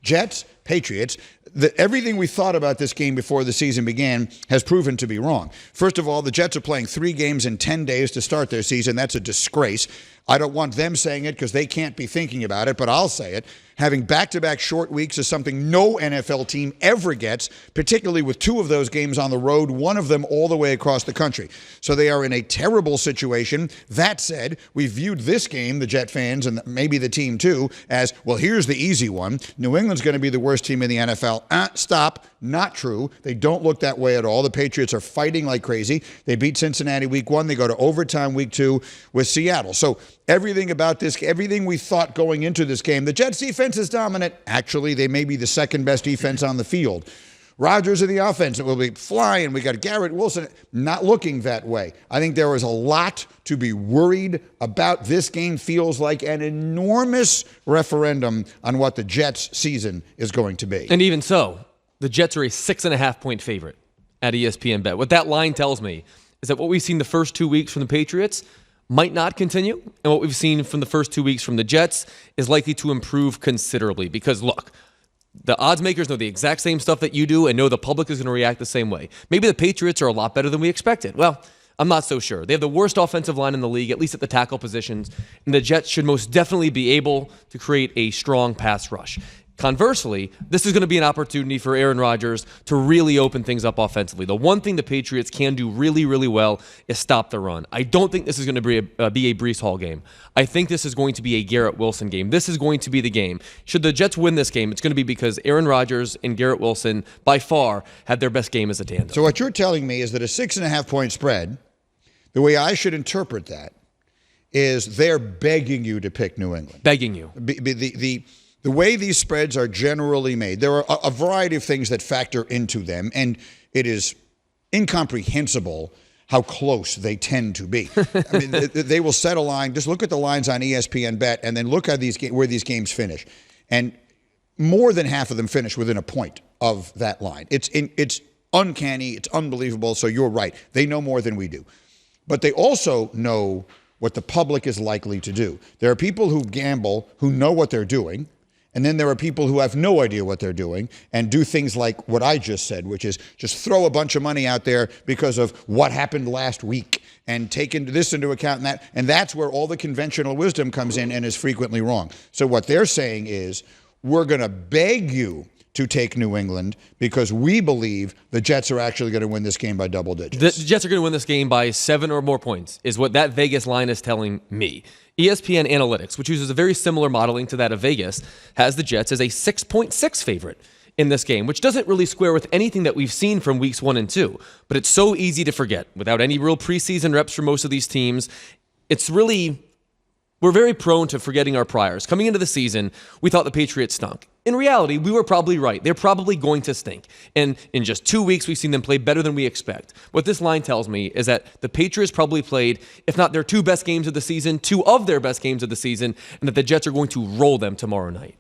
Jets, Patriots, everything we thought about this game before the season began has proven to be wrong. First of all, the Jets are playing 3 games in 10 days to start their season. That's a disgrace. I don't want them saying it because they can't be thinking about it, but I'll say it. Having back-to-back short weeks is something no NFL team ever gets, particularly with 2 of those games on the road, one of them all the way across the country. So they are in a terrible situation. That said, we viewed this game, the Jet fans, and maybe the team too, as, well, here's the easy one. New England's going to be the worst team in the NFL. Stop. Not true. They don't look that way at all. The Patriots are fighting like crazy. They beat Cincinnati week 1. They go to overtime week 2 with Seattle. So everything about this, everything we thought going into this game, the Jets defense is dominant. Actually, they may be the second best defense on the field. Rodgers in the offense will be flying. We got Garrett Wilson. Not looking that way. I think there is a lot to be worried about. This game feels like an enormous referendum on what the Jets' season is going to be. And even so, the Jets are a 6.5-point favorite at ESPN Bet. What that line tells me is that what we've seen the first 2 weeks from the Patriots might not continue, and what we've seen from the first 2 weeks from the Jets is likely to improve considerably. Because, look, the odds makers know the exact same stuff that you do and know the public is going to react the same way. Maybe the Patriots are a lot better than we expected. Well, I'm not so sure. They have the worst offensive line in the league, at least at the tackle positions, and the Jets should most definitely be able to create a strong pass rush. Conversely, this is going to be an opportunity for Aaron Rodgers to really open things up offensively. The one thing the Patriots can do really, really well is stop the run. I don't think this is going to be a Breece Hall game. I think this is going to be a Garrett Wilson game. This is going to be the game. Should the Jets win this game, it's going to be because Aaron Rodgers and Garrett Wilson, by far, had their best game as a tandem. So what you're telling me is that a 6.5-point spread, the way I should interpret that, is they're begging you to pick New England. Begging you. The way these spreads are generally made, there are a variety of things that factor into them, and it is incomprehensible how close they tend to be. I mean, they will set a line. Just look at the lines on ESPN Bet, and then look at where these games finish. And more than half of them finish within a point of that line. It's uncanny. It's unbelievable. So you're right. They know more than we do. But they also know what the public is likely to do. There are people who gamble who know what they're doing. And then there are people who have no idea what they're doing and do things like what I just said, which is just throw a bunch of money out there because of what happened last week and take this into account and that. And that's where all the conventional wisdom comes in and is frequently wrong. So what they're saying is, we're going to beg you to take New England because we believe the Jets are actually going to win this game by double digits. The Jets are going to win this game by 7 or more points, is what that Vegas line is telling me. ESPN Analytics, which uses a very similar modeling to that of Vegas, has the Jets as a 6.6 favorite in this game, which doesn't really square with anything that we've seen from weeks 1 and 2. But it's so easy to forget. Without any real preseason reps for most of these teams, we're very prone to forgetting our priors. Coming into the season, we thought the Patriots stunk. In reality, we were probably right. They're probably going to stink. And in just 2 weeks, we've seen them play better than we expect. What this line tells me is that the Patriots probably played, if not their 2 best games of the season, 2 of their best games of the season, and that the Jets are going to roll them tomorrow night.